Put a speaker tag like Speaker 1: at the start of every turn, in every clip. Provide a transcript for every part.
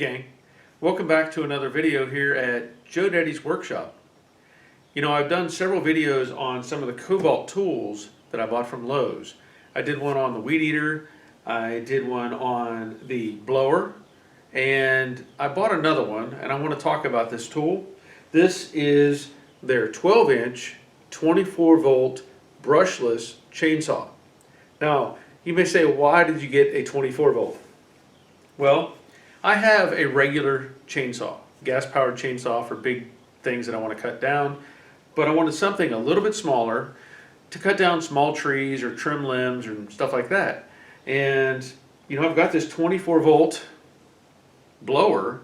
Speaker 1: gang, welcome back to another video here at Joe Daddy's Workshop. You know, I've done several videos on some of the Kobalt tools that I bought from Lowe's. I did one on the weed eater, I did one on the blower, and I bought another one, and I want to talk about this tool. This is their 12-inch, 24-volt brushless chainsaw. Now, you may say, why did you get a 24-volt? Well, I have a regular chainsaw, gas-powered chainsaw for big things that I want to cut down, but I wanted something a little bit smaller to cut down small trees or trim limbs or stuff like that. And you know, I've got this 24-volt blower,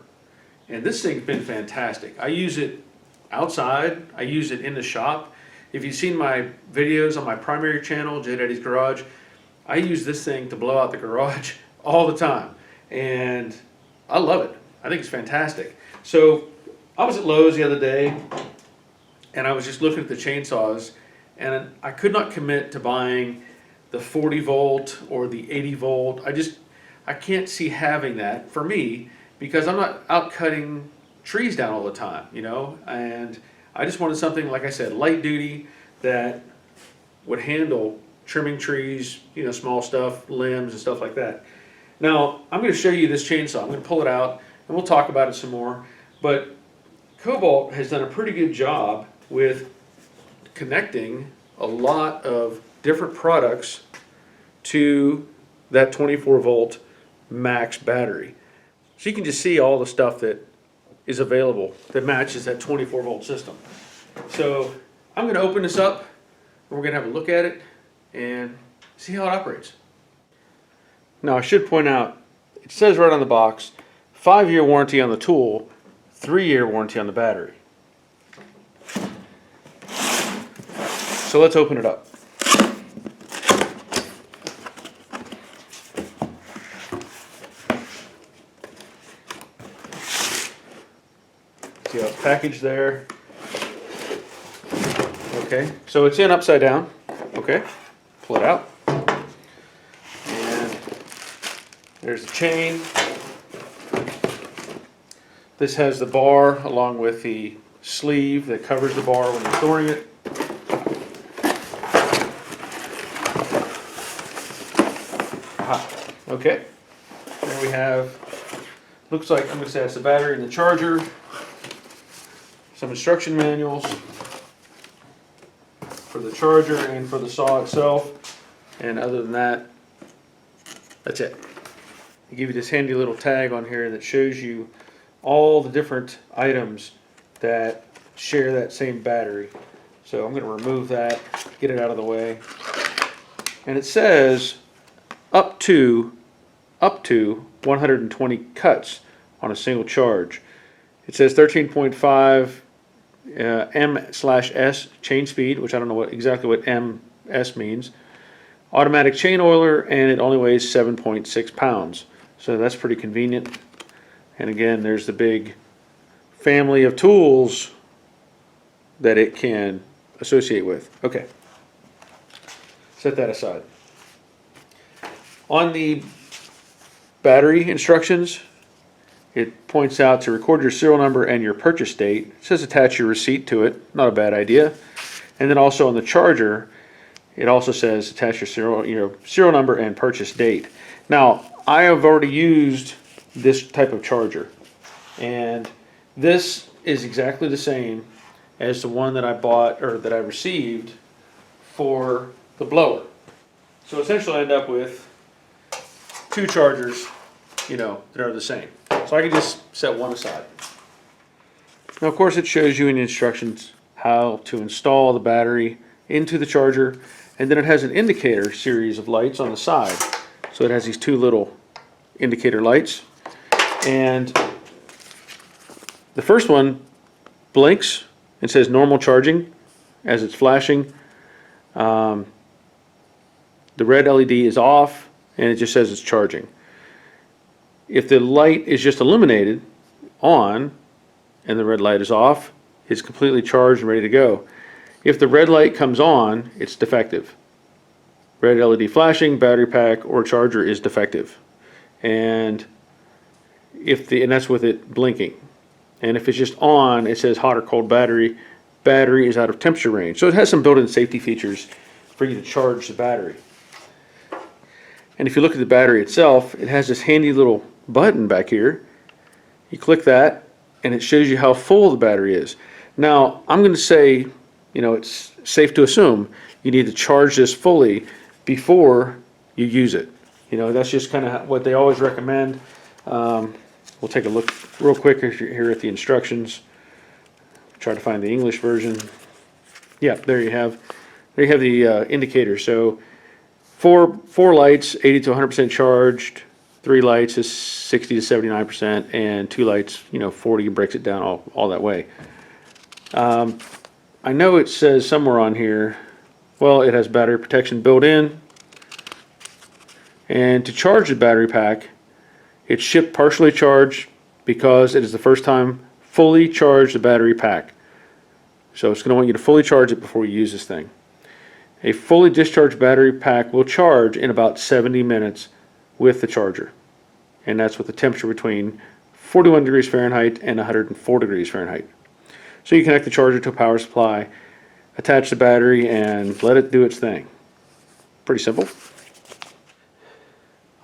Speaker 1: and this thing's been fantastic. I use it outside, I use it in the shop. If you've seen my videos on my primary channel, Joe Daddy's Garage, I use this thing to blow out the garage all the time, and I love it. I think it's fantastic. So I was at Lowe's the other day, and I was just looking at the chainsaws, and I could not commit to buying the 40-volt or the 80-volt. I can't see having that for me, because I'm not out cutting trees down all the time, you know, and I just wanted something, like I said, light duty that would handle trimming trees, you know, small stuff, limbs and stuff like that. Now, I'm going to show you this chainsaw. I'm going to pull it out and we'll talk about it some more. But Kobalt has done a pretty good job with connecting a lot of different products to that 24-volt max battery. So you can just see all the stuff that is available that matches that 24-volt system. So I'm going to open this up and we're going to have a look at it and see how it operates. Now, I should point out, it says right on the box, 5-year warranty on the tool, 3-year warranty on the battery. So let's open it up. See how it's packaged there. Okay, so it's in upside down. Okay, pull it out. There's the chain. This has the bar along with the sleeve that covers the bar when you're storing it. Aha. Okay. There we have, looks like, I'm going to say that's the battery and the charger. Some instruction manuals for the charger and for the saw itself. And other than that, that's it. They give you this handy little tag on here that shows you all the different items that share that same battery. So I'm going to remove that, get it out of the way. And it says up to 120 cuts on a single charge. It says 13.5 M/S chain speed, which I don't know exactly what MS means. Automatic chain oiler, and it only weighs 7.6 pounds. So that's pretty convenient. And again, there's the big family of tools that it can associate with. Okay, set that aside. On the battery instructions, it points out to record your serial number and your purchase date. It says attach your receipt to it. Not a bad idea. And then also on the charger, it also says attach your serial number and purchase date. Now, I have already used this type of charger, and this is exactly the same as the one that I bought, or that I received for the blower. So essentially I end up with two chargers, you know, that are the same. So I can just set one aside. Now, of course, it shows you in the instructions how to install the battery into the charger, and then it has an indicator series of lights on the side. So it has these two little indicator lights, and the first one blinks and says normal charging as it's flashing. The red LED is off and it just says it's charging. If the light is just illuminated on and the red light is off, it's completely charged and ready to go. If the red light comes on, it's defective. Red LED flashing, battery pack, or charger is defective. And and that's with it blinking. And if it's just on, it says hot or cold battery. Battery is out of temperature range. So it has some built-in safety features for you to charge the battery. And if you look at the battery itself, it has this handy little button back here. You click that, and it shows you how full the battery is. Now, I'm going to say, it's safe to assume you need to charge this fully before you use it. That's just kind of what they always recommend. We'll take a look real quick here at the instructions. Try to find the English version. Yeah, there you have the indicator. So four lights, 80 to 100% charged. 3 lights is 60 to 79%, and 2 lights, 40, breaks it down all that way. I know it says somewhere on here, well, it has battery protection built in. And to charge the battery pack, it's shipped partially charged because it is the first time fully charge the battery pack. So it's going to want you to fully charge it before you use this thing. A fully discharged battery pack will charge in about 70 minutes with the charger. And that's with the temperature between 41 degrees Fahrenheit and 104 degrees Fahrenheit. So you connect the charger to a power supply, attach the battery, and let it do its thing. Pretty simple.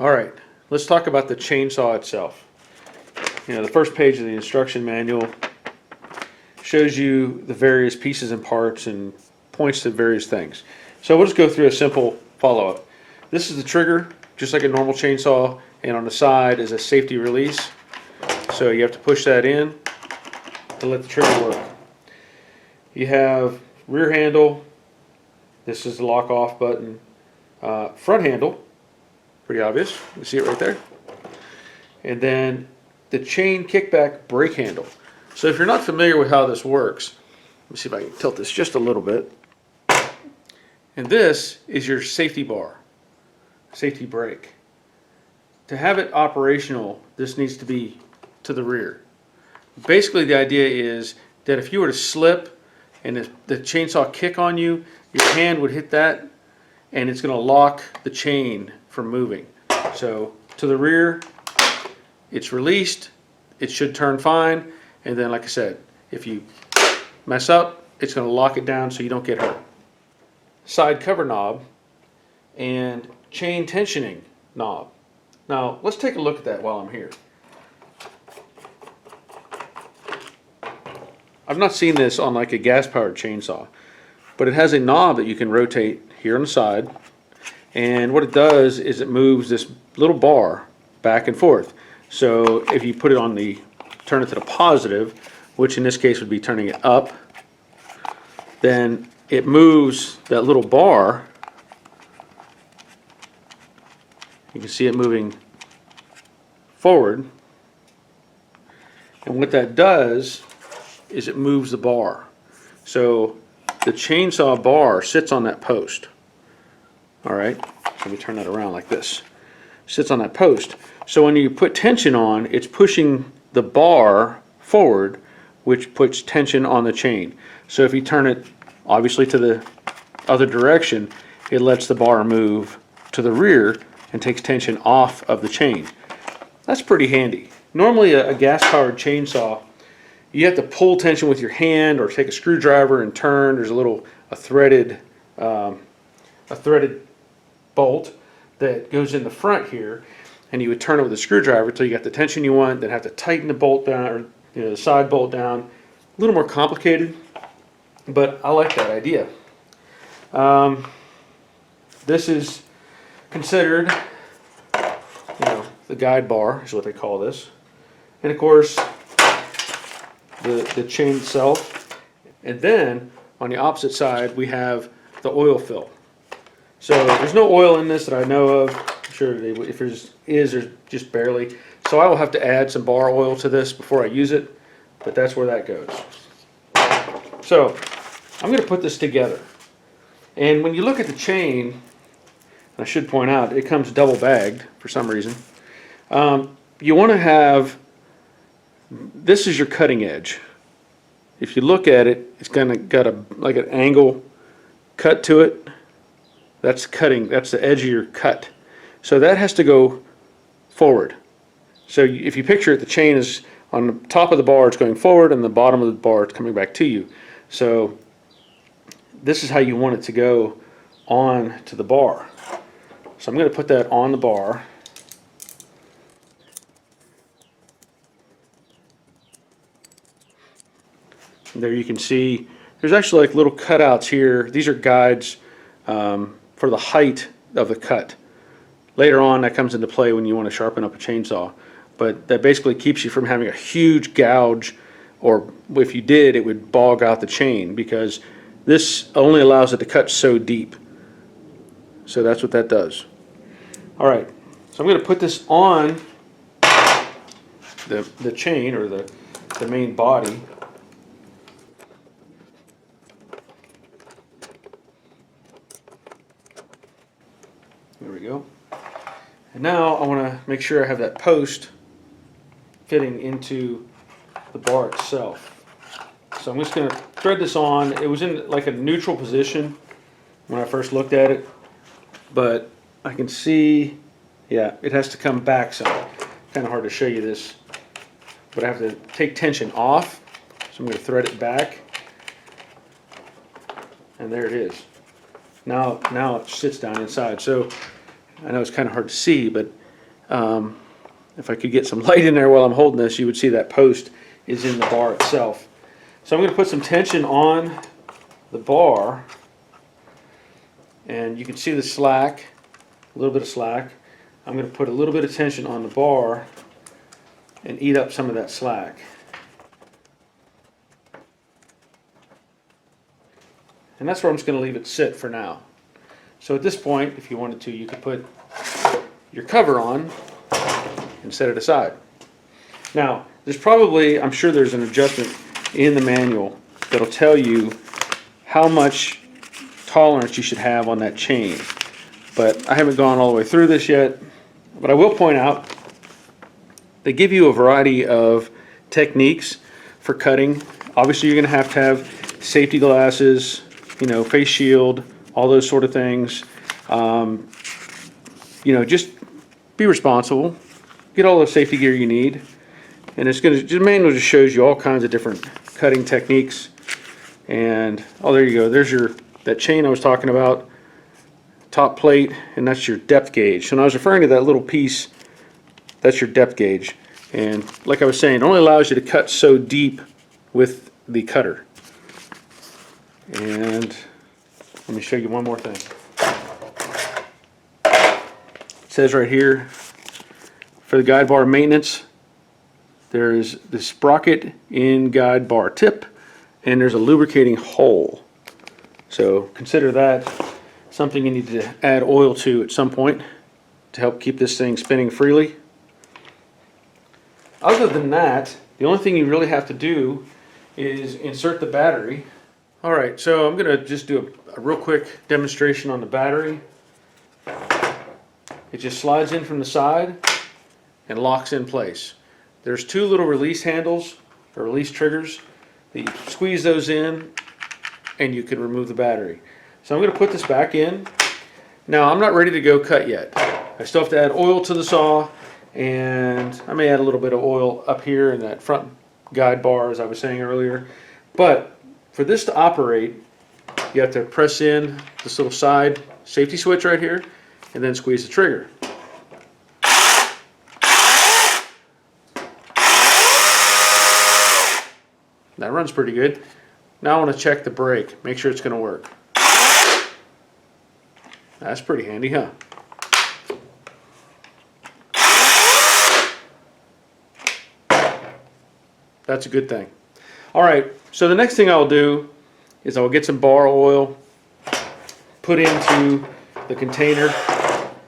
Speaker 1: Alright, let's talk about the chainsaw itself. The first page of the instruction manual shows you the various pieces and parts and points to various things. So we'll just go through a simple follow-up. This is the trigger, just like a normal chainsaw, and on the side is a safety release. So you have to push that in to let the trigger work. You have rear handle. This is the lock off button. Front handle, pretty obvious. You see it right there. And then the chain kickback brake handle. So if you're not familiar with how this works, let me see if I can tilt this just a little bit. And this is your safety bar, safety brake. To have it operational, this needs to be to the rear. Basically, the idea is that if you were to slip and the chainsaw kick on you, your hand would hit that and it's going to lock the chain from moving. So to the rear, it's released, it should turn fine, and then like I said, if you mess up, it's going to lock it down so you don't get hurt. Side cover knob and chain tensioning knob. Now let's take a look at that while I'm here. I've not seen this on like a gas powered chainsaw, but it has a knob that you can rotate here on the side, and what it does is it moves this little bar back and forth. So if you put it on turn it to the positive, which in this case would be turning it up, then it moves that little bar. You can see it moving forward, and what that does is it moves the bar. So the chainsaw bar sits on that post. Alright, let me turn that around like this. Sits on that post. So when you put tension on, it's pushing the bar forward, which puts tension on the chain. So if you turn it obviously to the other direction, it lets the bar move to the rear and takes tension off of the chain. That's pretty handy. Normally a gas-powered chainsaw, you have to pull tension with your hand or take a screwdriver and turn. There's a threaded bolt that goes in the front here, and you would turn it with a screwdriver until you got the tension you want, then have to tighten the bolt down, or the side bolt down. A little more complicated, but I like that idea. This is considered, the guide bar is what they call this, and of course the chain itself. And then on the opposite side we have the oil fill. So there's no oil in this that I know of. I'm sure if there's just barely. So I will have to add some bar oil to this before I use it, but that's where that goes. So I'm going to put this together. And when you look at the chain, I should point out it comes double bagged for some reason. You want to have, this is your cutting edge. If you look at it, it's kind of got like an angle cut to it. That's cutting, that's the edge of your cut. So that has to go forward. So if you picture it, the chain is on the top of the bar, it's going forward, and the bottom of the bar, it's coming back to you. So this is how you want it to go on to the bar. So I'm going to put that on the bar. And there you can see there's actually like little cutouts here. These are guides for the height of the cut. Later on, that comes into play when you want to sharpen up a chainsaw. But that basically keeps you from having a huge gouge, or if you did, it would bog out the chain, because this only allows it to cut so deep. So that's what that does. All right, so I'm going to put this on the chain, or the main body. There we go. And now I want to make sure I have that post fitting into the bar itself. So I'm just going to thread this on. It was in like a neutral position when I first looked at it, but I can see, yeah, it has to come back some. Kind of hard to show you this, but I have to take tension off. So I'm going to thread it back, and there it is. Now it sits down inside. So I know it's kind of hard to see, but if I could get some light in there while I'm holding this, you would see that post is in the bar itself. So I'm going to put some tension on the bar, and you can see the slack, a little bit of slack. I'm going to put a little bit of tension on the bar and eat up some of that slack. And that's where I'm just going to leave it sit for now. So at this point, if you wanted to, you could put your cover on and set it aside. Now, there's probably, I'm sure there's an adjustment in the manual that'll tell you how much tolerance you should have on that chain. But I haven't gone all the way through this yet. But I will point out, they give you a variety of techniques for cutting. Obviously, you're going to have safety glasses, face shield, all those sort of things. Just be responsible. Get all the safety gear you need. And the manual just shows you all kinds of different cutting techniques. And, oh, there you go. There's that chain I was talking about, top plate, and that's your depth gauge. So when I was referring to that little piece, that's your depth gauge. And like I was saying, it only allows you to cut so deep with the cutter. And let me show you one more thing. It says right here, for the guide bar maintenance, there's the sprocket in guide bar tip, and there's a lubricating hole. So consider that something you need to add oil to at some point to help keep this thing spinning freely. Other than that, the only thing you really have to do is insert the battery. All right, so I'm going to just do a real quick demonstration on the battery. It just slides in from the side and locks in place. There's two little release handles, or release triggers. You squeeze those in and you can remove the battery. So I'm going to put this back in. Now I'm not ready to go cut yet. I still have to add oil to the saw, and I may add a little bit of oil up here in that front guide bar, as I was saying earlier. But for this to operate, you have to press in this little side safety switch right here and then squeeze the trigger. That runs pretty good. Now I want to check the brake, make sure it's going to work. That's pretty handy, huh? That's a good thing. All right, so the next thing I'll do is I'll get some bar oil, put into the container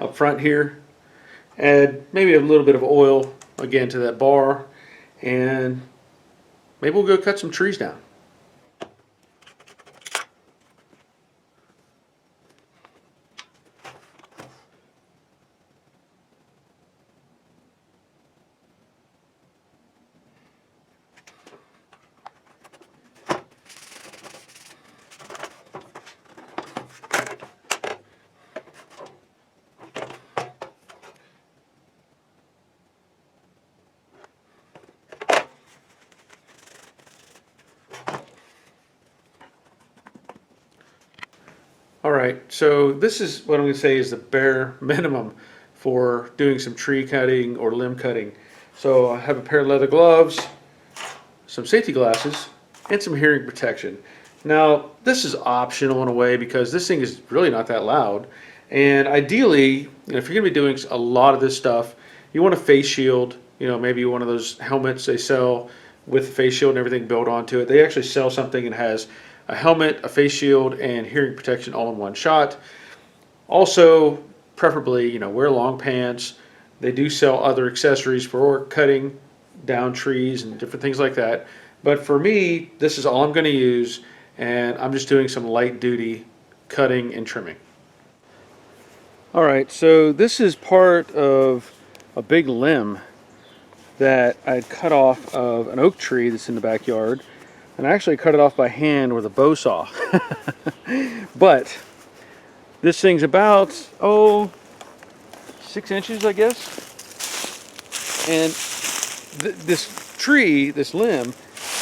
Speaker 1: up front here, add maybe a little bit of oil again to that bar, and maybe we'll go cut some trees down. right, so this is what I'm going to say is the bare minimum for doing some tree cutting or limb cutting. So I have a pair of leather gloves, some safety glasses, and some hearing protection. Now, this is optional in a way because this thing is really not that loud. And ideally, if you're going to be doing a lot of this stuff, you want a face shield, maybe one of those helmets they sell with a face shield and everything built onto it. They actually sell something that has a helmet, a face shield, and hearing protection all in one shot. Also, preferably, wear long pants. They do sell other accessories for cutting down trees and different things like that. But for me, this is all I'm going to use, and I'm just doing some light duty cutting and trimming. All right, so this is part of a big limb that I had cut off of an oak tree that's in the backyard, and I actually cut it off by hand with a bow saw. But this thing's about 6 inches, I guess. And this tree, this limb,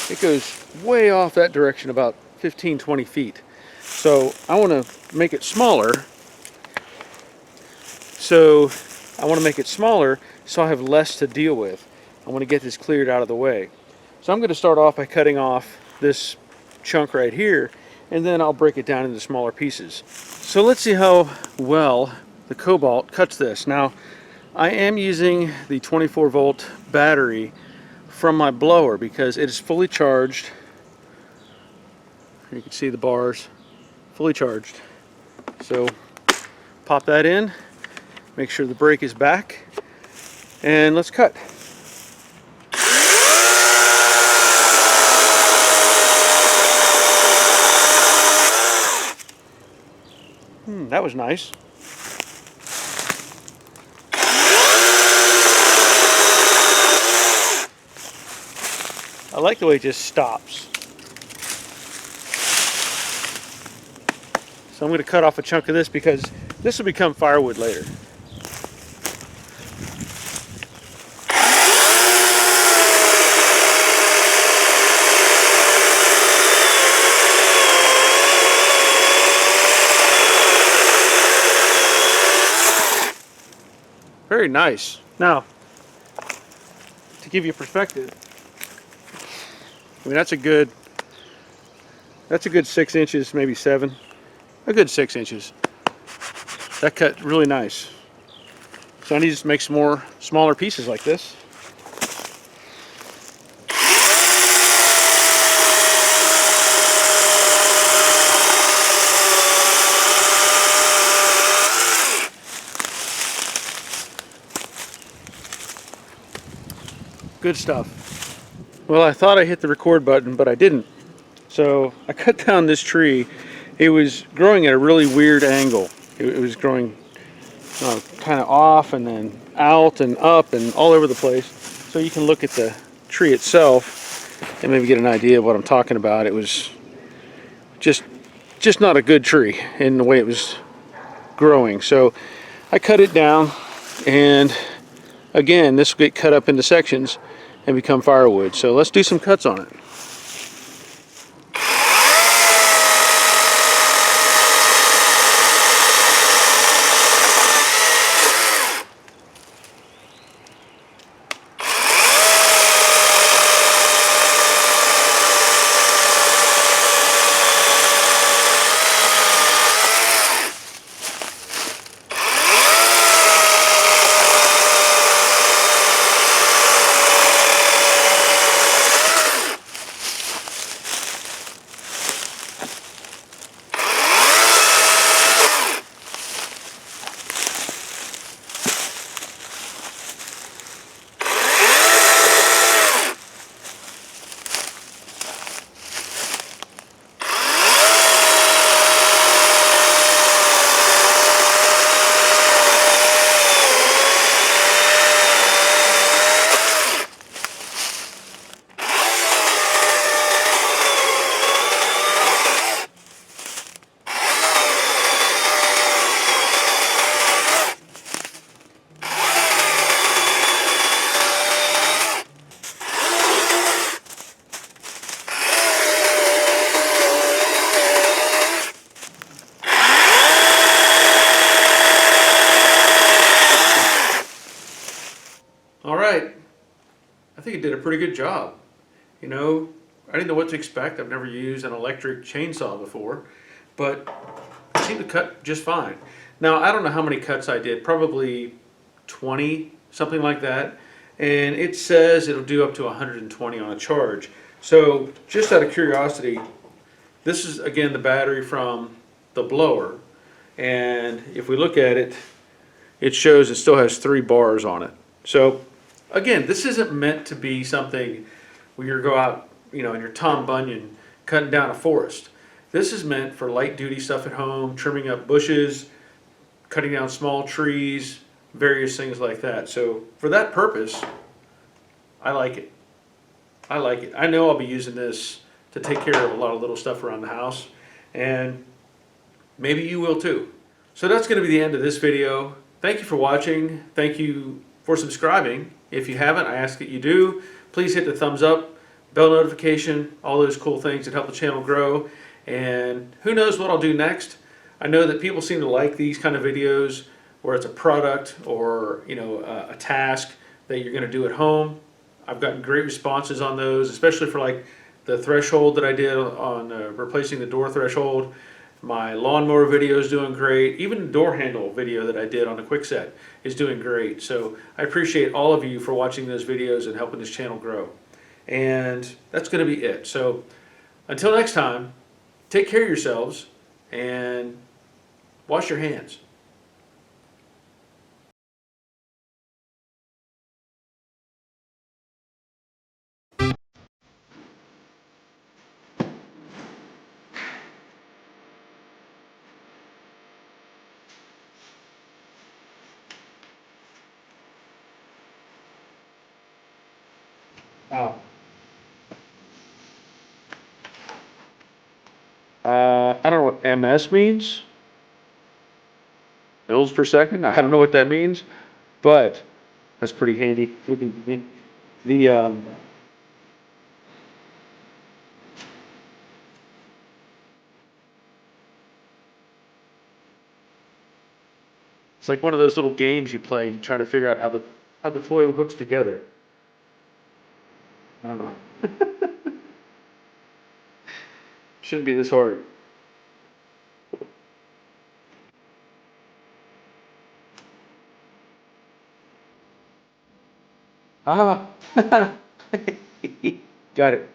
Speaker 1: it goes way off that direction, about 15-20 feet. So I want to make it smaller. So I have less to deal with. I want to get this cleared out of the way. So I'm going to start off by cutting off this chunk right here, and then I'll break it down into smaller pieces. So let's see how well the Kobalt cuts this. Now, I am using the 24-volt battery from my blower because it is fully charged. You can see the bars, fully charged. So pop that in, make sure the brake is back, and let's cut. That was nice. I like the way it just stops. So I'm going to cut off a chunk of this because this will become firewood later. Very nice. Now, to give you perspective, I mean that's a good 6 inches, maybe 7. A good 6 inches. That cut really nice. So I need to make some more smaller pieces like this. Good stuff. Well, I thought I hit the record button, but I didn't. So I cut down this tree. It was growing at a really weird angle. It was growing kind of off and then out and up and all over the place. So you can look at the tree itself and maybe get an idea of what I'm talking about. It was just not a good tree in the way it was growing. So I cut it down, and again, this will get cut up into sections and become firewood. So let's do some cuts on it. I think it did a pretty good job. You know, I didn't know what to expect. I've never used an electric chainsaw before, but it seemed to cut just fine. Now, I don't know how many cuts I did, probably 20, something like that. And it says it'll do up to 120 on a charge. So, just out of curiosity, this is again the battery from the blower. And if we look at it, it shows it still has 3 bars on it. So, again, this isn't meant to be something where you go out, you know, in your Tom Bunyan cutting down a forest. This is meant for light duty stuff at home, trimming up bushes, cutting down small trees, various things like that. So for that purpose, I like it. I like it. I know I'll be using this to take care of a lot of little stuff around the house, and maybe you will too. So that's going to be the end of this video. Thank you for watching. Thank you for subscribing. If you haven't, I ask that you do. Please hit the thumbs up, bell notification, all those cool things that help the channel grow. And who knows what I'll do next. I know that people seem to like these kind of videos where it's a product or, you know, a task that you're going to do at home. I've gotten great responses on those, especially for like the threshold that I did on replacing the door threshold. My lawnmower video is doing great. Even the door handle video that I did on the Quickset is doing great. So I appreciate all of you for watching those videos and helping this channel grow. And that's going to be it. So until next time, take care of yourselves and wash your hands. Oh. I don't know what MS means. Mils per second. I don't know what that means, but that's pretty handy. The it's like one of those little games you play, trying to figure out how the foil hooks together. I don't know. Shouldn't be this hard. Ah, got it.